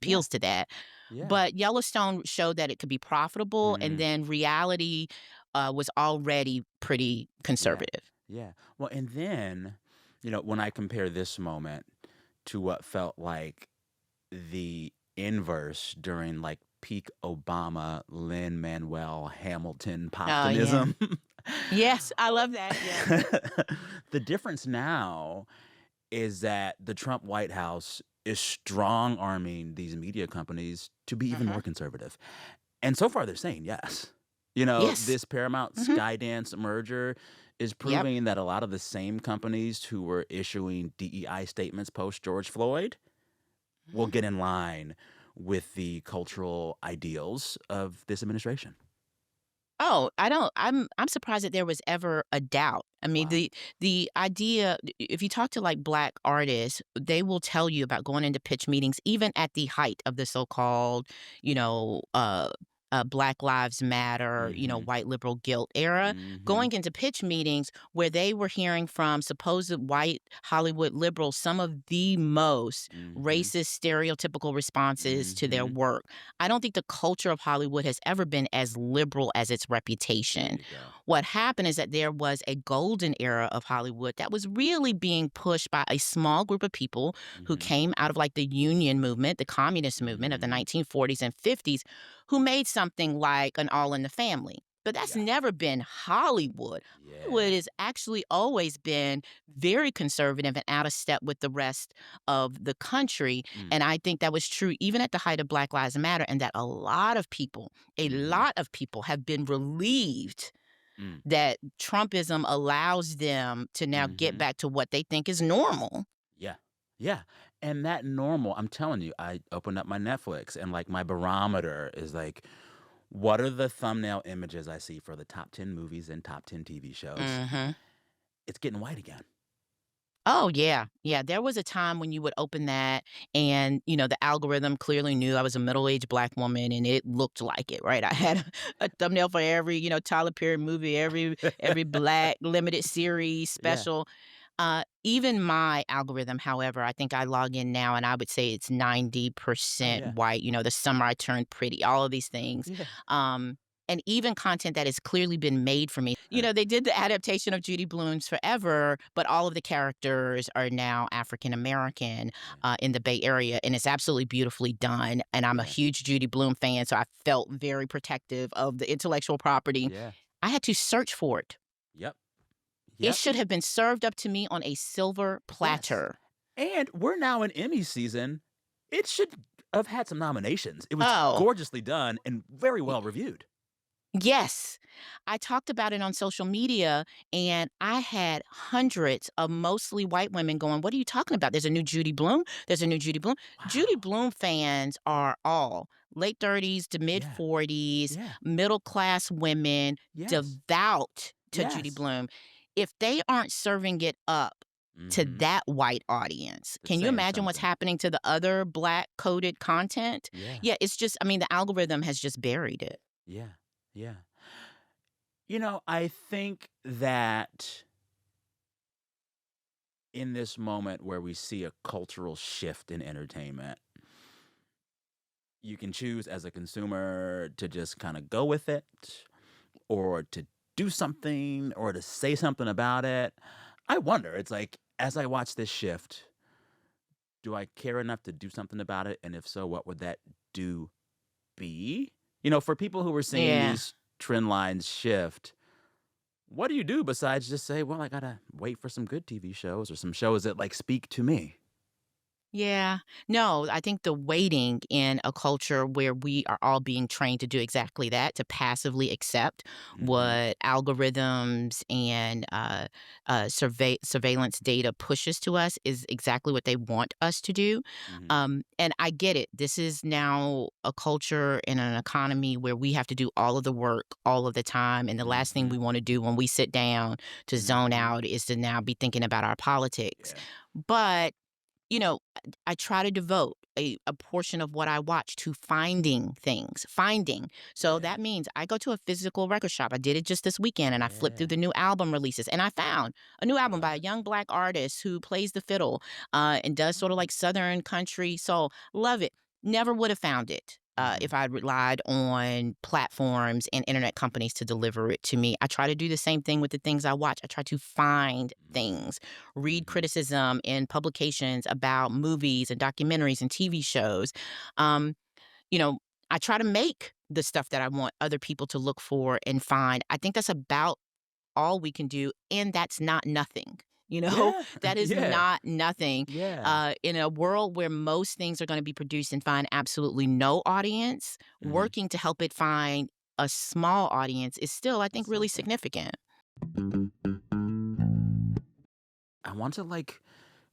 Yeah, appeals to that. yeah. But Yellowstone showed that it could be profitable, and Mm, then reality was already pretty yeah, conservative. yeah. Well, and then, when I compare this moment to what felt like the inverse during, like, peak Obama, Lin-Manuel Hamilton Oh, yeah. Poptonism, Yes, I love that, yes. the difference now is that the Trump White House is strong arming these media companies to be even Mhm. more conservative. And so far, they're saying yes. Yes. This Paramount Mhm. Skydance merger is Yep. proving that a lot of the same companies who were issuing DEI statements post George Floyd will Mhm. get in line with the cultural ideals of this administration. Oh, I don't I'm surprised that there was ever a doubt. I mean, Wow. the idea if you talk to, like, Black artists, they will tell you about going into pitch meetings even at the height of the so-called, you know, Black Lives Matter, Mhm. white liberal guilt era, Mhm. going into pitch meetings where they were hearing from supposed white Hollywood liberals some of the most Mhm. racist, stereotypical responses to their Mhm. work. I don't think the culture of Hollywood has ever been as liberal as its There reputation. you go. What happened is that there was a golden era of Hollywood that was really being pushed by a small group of people who Mhm. came out of like the union movement, the communist movement of the Mhm. 1940s and 50s, who made something like an All in the Family. But that's Yeah. never been Hollywood. Hollywood Yeah. has actually always been very conservative and out of step with the rest of the country. Mm. And I think that was true even at the height of Black Lives Matter, and that a Mhm. lot of people have been relieved Mm. that Trumpism allows them to now get Mhm. back to what they think is normal. Yeah. Yeah. And that normal, I'm telling you, I opened up my Netflix and like my barometer is like, what are the thumbnail images I see for the top 10 movies and top 10 TV shows? Mhm. It's getting white again. Oh, yeah. Yeah, there was a time when you would open that and, the algorithm clearly knew I was a middle-aged Black woman, and it looked like it, right? I Yeah. had a thumbnail for every, Tyler Perry movie, every Black limited series Yeah. special. Even my algorithm, however, I think I log in now and I would say it's Oh, 90% yeah. white, the summer I turned pretty, all of these things. Yeah. Um, and even content that has clearly been made for me. They did the adaptation of Judy Blume's Forever, but all of the characters are now African American Yeah. in the Bay Area, and it's absolutely beautifully done. And I'm a Yeah. huge Judy Blume fan, so I felt very protective of the intellectual property. Yeah. I had to search for it. Yep. It Yep. should have been served up to me on a silver Yes. platter. And we're now in Emmy season. It should have had some nominations. It was Oh, gorgeously done and very y well reviewed. yes. I talked about it on social media, and I had hundreds of mostly white women going, "What are you talking about? There's a new Judy Blume. There's a new Judy Blume." Judy Wow. Blume fans are all late 30s to mid Yeah. 40s, Yeah. middle-class women, Yes. devout to Judy Yes. Blume. If they aren't serving it up to Mhm. that white audience, It's can you saying imagine what's something. happening to the other Black coded content? Yeah. Yeah, it's just I mean, the algorithm has just buried it. Yeah. Yeah. I think that in this moment where we see a cultural shift in entertainment, you can choose as a consumer to just kind of go with it or to do something or to say something about it. I wonder, it's like, as I watch this shift, do I care enough to do something about it? And if so, what would that do be? For people who are seeing Yeah. these trend lines shift, what do you do besides just say, well, I gotta wait for some good TV shows or some shows that like speak to me? Yeah. No, I think the waiting in a culture where we are all being trained to do exactly that, to passively accept Hmm. what algorithms and surveillance data pushes to us, is exactly what they want us to do. Hmm. And I get it. This is now a culture and an economy where we have to do all of the work all of the time. And the last thing Hmm. we want to do when we sit down to zone Hmm. out is to now be thinking about our politics. Yeah. But I try to devote a portion of what I watch to finding things, finding. So Yeah. that means I go to a physical record shop. I did it just this weekend and I flipped through Yeah. the new album releases and I found a new album Love by a it. young Black artist who plays the fiddle and does sort of Oh. like Southern country soul. Love it. Never would have found it. Hmm. If I relied on platforms and internet companies to deliver it to me, I try to do the same thing with the things I watch. I try to find things, read Hmm. criticism in publications about movies and documentaries and TV shows. Um, you know, I try to make the stuff that I want other people to look for and find. I think that's about all we can do, and that's not nothing. you know? Yeah. That is Yeah. not nothing. Yeah. In a world where most things are gonna be produced and find absolutely no audience, Mhm. working to help it find a small audience is still, I think, That's really so good. significant. I want to, like,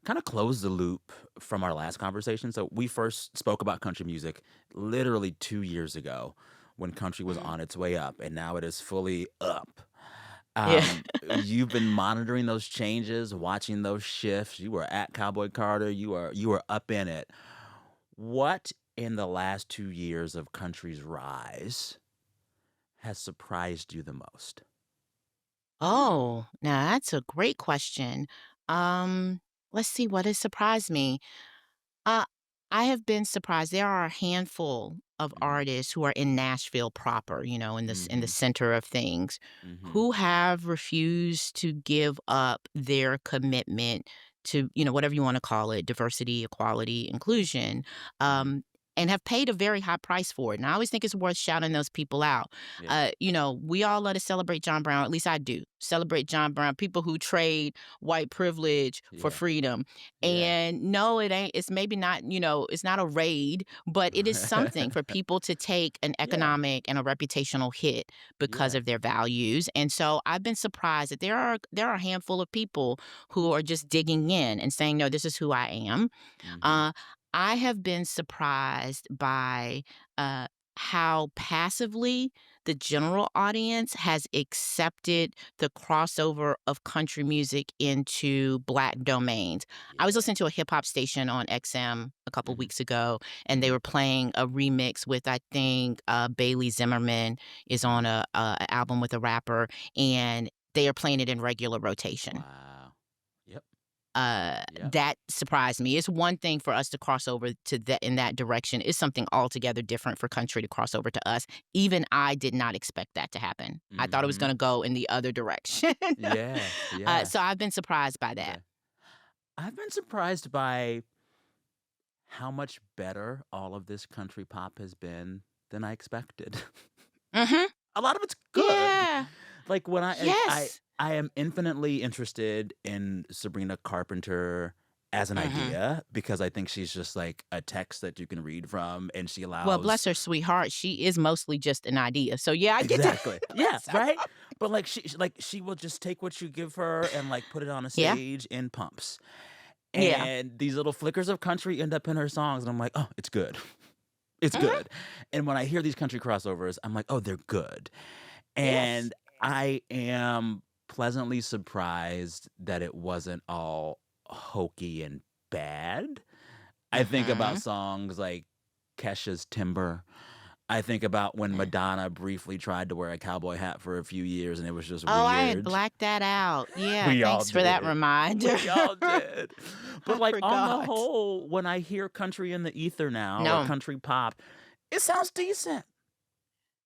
kinda close the loop from our last conversation. So we first spoke about country music literally 2 years ago when country was Mhm. on its way up, and now it is fully up. Yeah. You've been monitoring those changes, watching those shifts. You were at Cowboy Carter. You are up in it. What in the last 2 years of country's rise has surprised you the most? Oh, now that's a great question. Let's see what has surprised me. Uh, I have been surprised. There are a handful of Mhm. artists who are in Nashville proper, in the Mhm. center of things, Mhm. who have refused to give up their commitment to, whatever you want to call it, diversity, equality, inclusion, Mhm. um, and have paid a very high price for it. And I always think it's worth shouting those people out. Yeah. We all love to celebrate John Brown. At least I do. Celebrate John Brown. People who trade white privilege for Yeah. freedom. Yeah. And no, it ain't. It's maybe not, it's not a raid, but it is something for people to take an Yeah. economic and a reputational hit because Yeah. of their values. And so I've been surprised that there are a handful of people who are just digging in and saying, no, this is who I am. Mhm. Uh, I have been surprised by uh, how passively the general audience has accepted the crossover of country music into Black domains. I was Yeah. listening to a hip hop station on XM a couple Mhm. weeks ago, and they Mhm. were playing a remix with, I think, Bailey Zimmerman is on Mhm. a album with a rapper, and they are playing it in regular rotation. Wow. Yep. Yep. That surprised me. It's one thing for us to cross over to that in that direction. It's something altogether different for country to cross over to us. Even I did not expect that to happen. I thought it was Mhm. going to go in the other direction. Yeah. Yeah. So I've been surprised by that. Okay. I've been surprised by how much better all of this country pop has been than I expected. Mhm. A lot of it's good. Yeah. Like, when Yes. I am infinitely interested in Sabrina Carpenter as an Mhm. idea because I think she's just, like, a text that you can read from, and she Well, bless allows. her sweetheart. She is mostly just an idea. So yeah, I get that. Exactly. Yeah, So right? But, like, she will just take what you give her and, like, put it on a yeah. stage in pumps. Yeah. And these little flickers of country end up in her songs, and I'm like, "Oh, it's good. It's Mhm. good." And when I hear these country crossovers, I'm like, "Oh, they're good." Yes. And I am pleasantly surprised that it wasn't all hokey and bad. I think about Mhm. songs like Kesha's Timber. I think about when Madonna briefly tried to wear a cowboy hat for a few years, and it was just Oh, I had weird. blacked that out. Yeah, We all thanks for that did. reminder. We all did. But, I like, on the forgot. whole, when I hear country in the ether now or No, country pop, it sounds decent.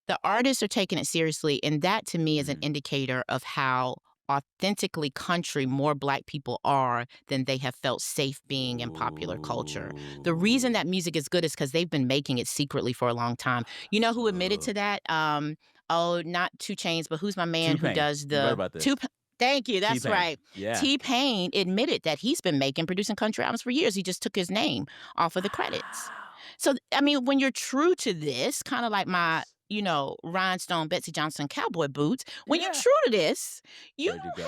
the artists are taking it seriously, and that to me is an Mhm. indicator of how authentically country more Black people are than they have felt safe being in popular culture. The reason Ooh. that music is good is because 'cause they've been making it secretly for a long time. You know who admitted Oh. to that? Oh, not 2 Chainz, but who's my man who T-Pain. does You right the about two? this. Thank you, that's T-Pain. right. Yeah. T-Pain admitted that he's been producing country albums for years. He just took his name off of the credits. Wow. So, I mean, when you're true to this, kinda like my, Yes. rhinestone Betsey Johnson cowboy boots, when you're Yeah. true to this, Where'd you go?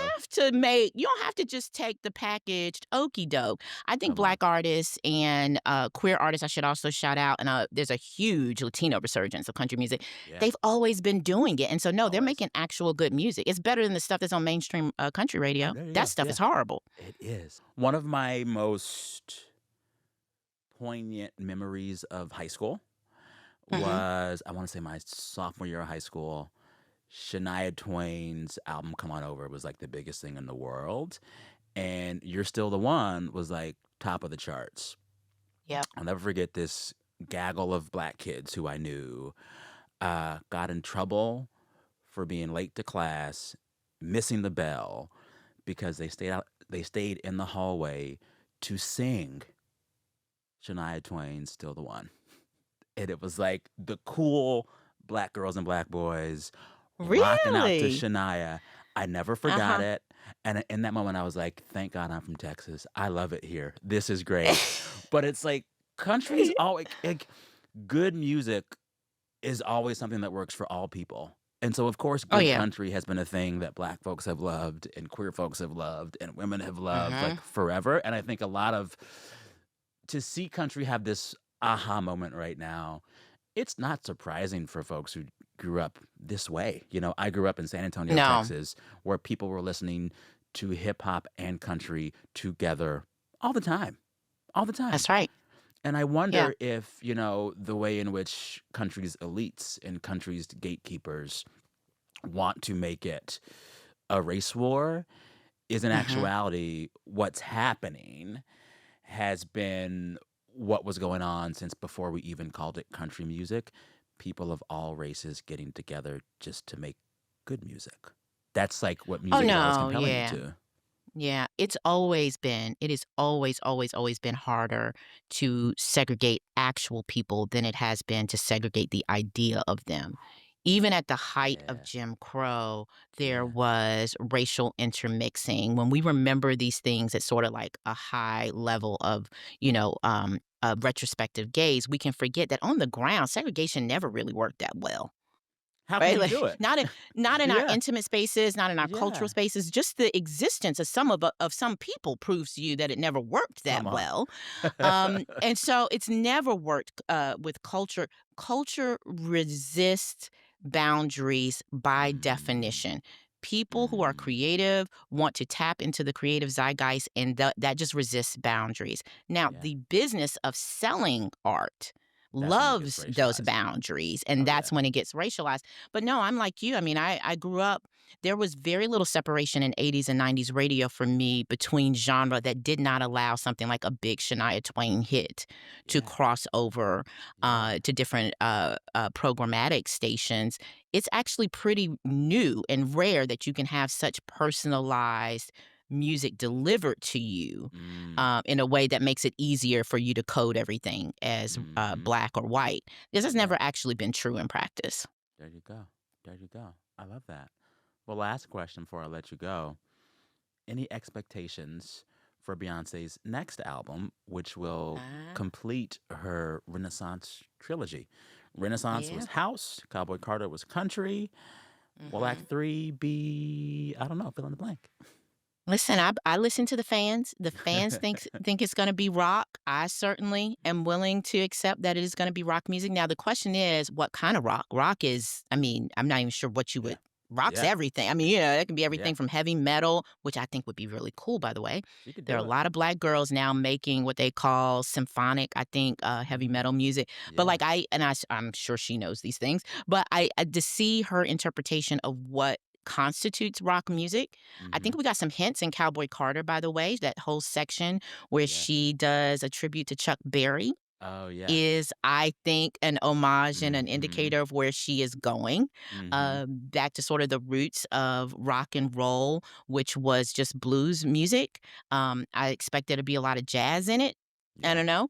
you don't have to just take the packaged okey doke. I think Come on. Black artists and, queer artists, I should also shout out, and, there's a huge Latino resurgence of country music. Yeah. They've always been doing it, and so, no, they're Always. making actual good music. It's better than the stuff that's on mainstream, country radio. There you That go. stuff Yeah. is horrible. It is. One of my most poignant memories of high school Mhm. was, I wanna say, my sophomore year of high school. Shania Twain's album "Come On Over" was, like, the biggest thing in the world, and "You're Still the One" was, like, top of the charts. Yep. I'll never forget this gaggle of Black kids who I knew, got in trouble for being late to class, missing the bell, because they stayed in the hallway to sing Shania Twain's "Still the One." And it was, like, the cool Black girls and Black boys rocking out to Really? Shania. I never forgot Uh-huh. it. And in that moment, I was like, "Thank God I'm from Texas. I love it here. This is great." But it's like country's always like good music is always something that works for all people. And so, of course, Oh, good yeah. country has been a thing that Black folks have loved and queer folks have loved and women have loved Mhm. like forever. And I think a lot of to see country have this aha moment right now, it's not surprising for folks who grew up this way. I grew up in San Antonio, No, Texas, where people were listening to hip hop and country together all the time, all the time. that's right. And I Yeah. wonder if, the way in which countries' elites and countries' gatekeepers want to make it a race war is in Mhm. actuality what's happening has been what was going on since before we even called it country music. People of all races getting together just to make good music. That's like what Oh, music has always no, compelling me yeah. to. Yeah, it is always, always, always been harder to segregate actual people than it has been to segregate the idea of them. Even at the height of Yeah. Jim Crow, there Yeah. was racial intermixing. When we remember these things at sort of like a high level of, retrospective gaze, we can forget that on the ground, segregation never really worked that well. How can Right? you Like, do it? not in our Yeah. intimate spaces, not in our cultural Yeah. spaces, just the existence of some people proves to you that it never worked that Come on. well. And so it's never worked, with culture. Culture resists boundaries by Mm, definition. People who are mm. creative want to tap into the creative zeitgeist, and that just resists boundaries. Now, Yeah. the business of selling art That's when it gets loves those racialized. boundaries, and Oh, yeah. that's when it gets racialized. But no, I'm like you. I mean, I grew up, there was very little separation in 80s and 90s radio for me between genre that did not allow something like a big Shania Twain hit to Yeah. cross over Yeah. to different programmatic stations. It's actually pretty new and rare that you can have such personalized music delivered to you Mm. in a way that makes it easier for you to code everything as Mhm. black or white. This has Yeah. never actually been true in practice. There you go. There you go. I love that. Well, last question before I let you go. Any expectations for Beyonce's next album, which will Ah, complete her Renaissance trilogy? Renaissance yeah. was house, Cowboy Carter was country. Will Hmm. Act 3 be, I don't know, fill in the blank? Listen, I listen to the fans. The fans think it's going to be rock. I certainly am willing to accept that it is going to be rock music. Now the question is, what kind of rock? Rock is, I mean, I'm not even sure what you Yeah. would. Rock's Yeah. everything. I mean, it can be Yeah. everything from heavy metal, which I think would be really cool, by the way. She could There are do a it. lot of black girls now making what they call symphonic, I think, heavy Mhm. metal music. But Yeah. like I'm sure she knows these things. But to see her interpretation of what constitutes rock music, I think Mhm. we got some hints in Cowboy Carter, by the way. That whole section where Yeah. she does a tribute to Chuck Berry Oh, yeah. is, I think, an homage and an Mhm. indicator of where she is going, Mhm. back to sort of the roots of rock and roll, which was just blues music. I expect there to be a lot of jazz in it. I Yeah. don't know.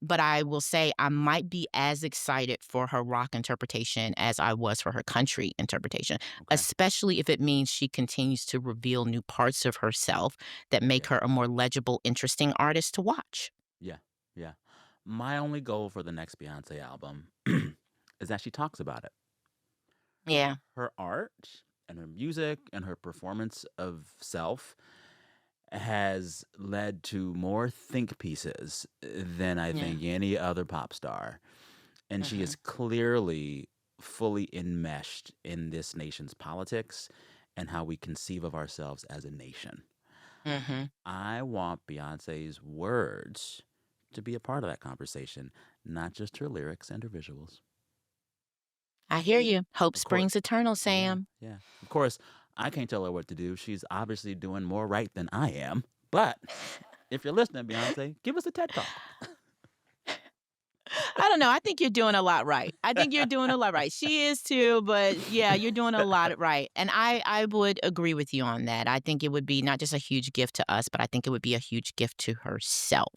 But I will say I might be as excited for her rock interpretation as I was for her country interpretation, Okay. especially if it means she continues to reveal new parts of herself that make Yeah. her a more legible, interesting artist to watch. Yeah. Yeah. My only goal for the next Beyonce album is that she talks about it. Yeah. Her art and her music and her performance of self has led to more think pieces than I Yeah. think any other pop star. And she Mhm. is clearly fully enmeshed in this nation's politics and how we conceive of ourselves as a nation. Mhm. I want Beyonce's words to be a part of that conversation, not just her lyrics and her visuals. I hear you. Hope Of course. springs eternal, Yeah, Sam. yeah. Of course, I can't tell her what to do. She's obviously doing more right than I am. But if you're listening, Beyonce, give us a TED Talk. I don't know. I think you're doing a lot right. I think you're doing a lot right. She is too, but yeah, you're doing a lot right. And I would agree with you on that. I think it would be not just a huge gift to us, but I think it would be a huge gift to herself.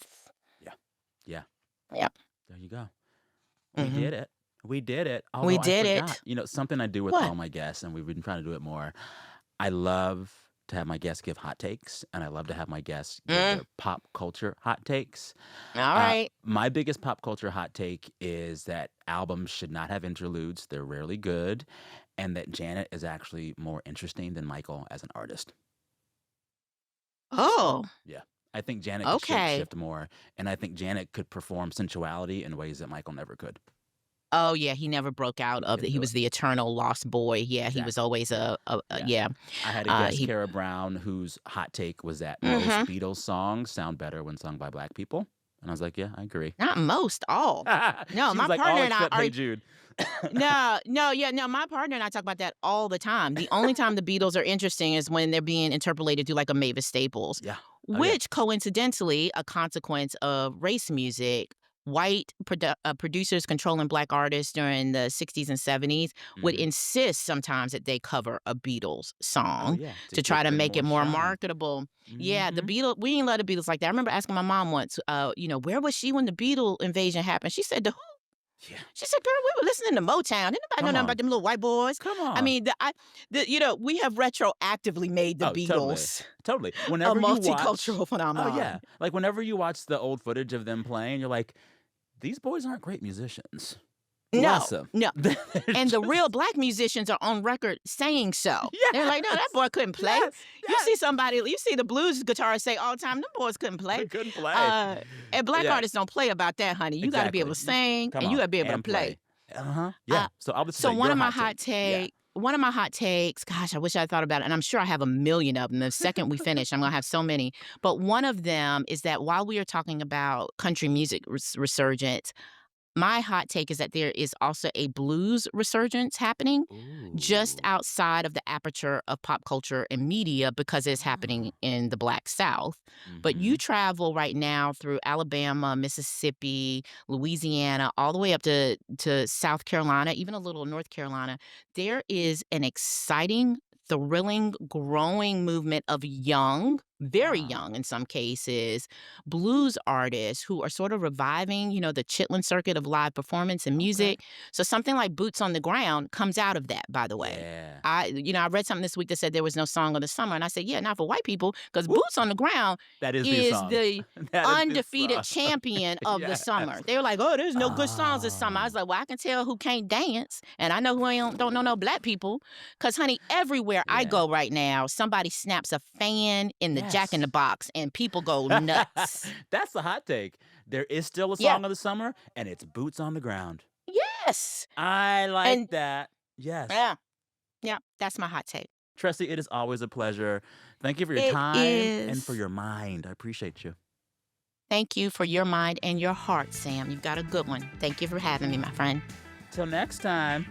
Yeah, yeah. Yep. There you go. We Mhm. did it. We did it. We Although I did forgot, it. something I do with What? all my guests, and we've been trying to do it more. I love to have my guests give hot takes, and I love to have my guests give Mm, their pop culture hot takes. all right. My biggest pop culture hot take is that albums should not have interludes. They're rarely good, and that Janet is actually more interesting than Michael as an artist. Oh, Yeah. I think Janet could shape okay. shift more, and I think Janet could perform sensuality in ways that Michael never could. Oh, yeah, he never broke out He of the couldn't he do was it. the eternal lost boy. Yeah, he was Exactly. always Yeah. a Yeah. yeah. I had a guest, He Kara Brown, whose hot take was that most mhm. Beatles songs sound better when sung by Black people. And I was like, yeah, I agree. Not most, all. No, She was my like, partner all and I except are Hey Jude. no, no, yeah, no, my partner and I talk about that all the time. The only time the Beatles are interesting is when they're being interpolated through, like, a Mavis Staples, Yeah. Oh, yeah. which coincidentally, a consequence of race music, white producers controlling Black artists during the '60s and '70s would Hmm. insist sometimes that they cover a Beatles Oh, song yeah. To to try give to them make it more more shine. marketable. Yeah, the Hmm. Beatles we didn't love the Beatles like that. I remember asking my mom once, "Where was she when the Beatle invasion happened?" She said, "The Yeah. she said, "Girl, we were listening to Motown. Didn't nobody know Come nothing about on. them little white boys." Come I on. mean, we have retroactively made the Oh, totally. Beatles Totally. a Whenever you watch, multicultural oh, yeah. phenomenon. Like, whenever you watch the old footage of them playing, you're like, these boys aren't great musicians. Bless No, them. no. They're And the real just, Black musicians are on record saying so. They're like, "No, that yes. boy couldn't play." Yes. Yes. You see the blues guitarists say all the time, "Them boys couldn't play." They couldn't play. Uh, and Black Yeah. artists don't play about that, honey. You gotta be able Exactly. to sing, Come and you on, gotta be able to and play. play. Uh-huh. Yeah. Uh, So I'll just so say your hot take. Yeah. one of my hot takes, gosh, I wish I thought about it, and I'm sure I have a million of them. The second we finish, I'm gonna have so many. But one of them is that while we are talking about country music resurgence, my hot take is that there is also a blues resurgence happening just Ooh. outside of the aperture of pop culture and media because it's happening Oh. in the Black South. But you Mhm. travel right now through Alabama, Mississippi, Louisiana, all the way up to South Carolina, even a little North Carolina. There is an exciting, thrilling, growing movement of young, very Wow. young in some cases, blues artists who are sort of reviving, the Chitlin circuit of live performance and Okay. music. So something like Boots on the Ground comes out of that, by the way. Yeah. I read something this week that said there was no song of the summer, and I said, yeah, not for white people, because Woo! Boots on the Ground That is the is song. the That is the undefeated song. champion of the Yes. summer. They were like, oh, there's no good songs this summer. I was Oh. like, well, I can tell who can't dance, and I know who don't know no Black people, because honey, everywhere I Yeah. go right now, somebody snaps a fan in the Jack in the Yes. Box, and people go nuts. That's the hot take. There is still a Yeah. song of the summer, and it's Boots on the Ground. Yes. I like And that. Yes. yeah, yeah, that's my hot take. Tressie, it is always a pleasure. Thank you for your It time and for is. your mind. I appreciate you. Thank you for your mind and your heart, Sam. You've got a good one. Thank you for having me, my friend. Till next time.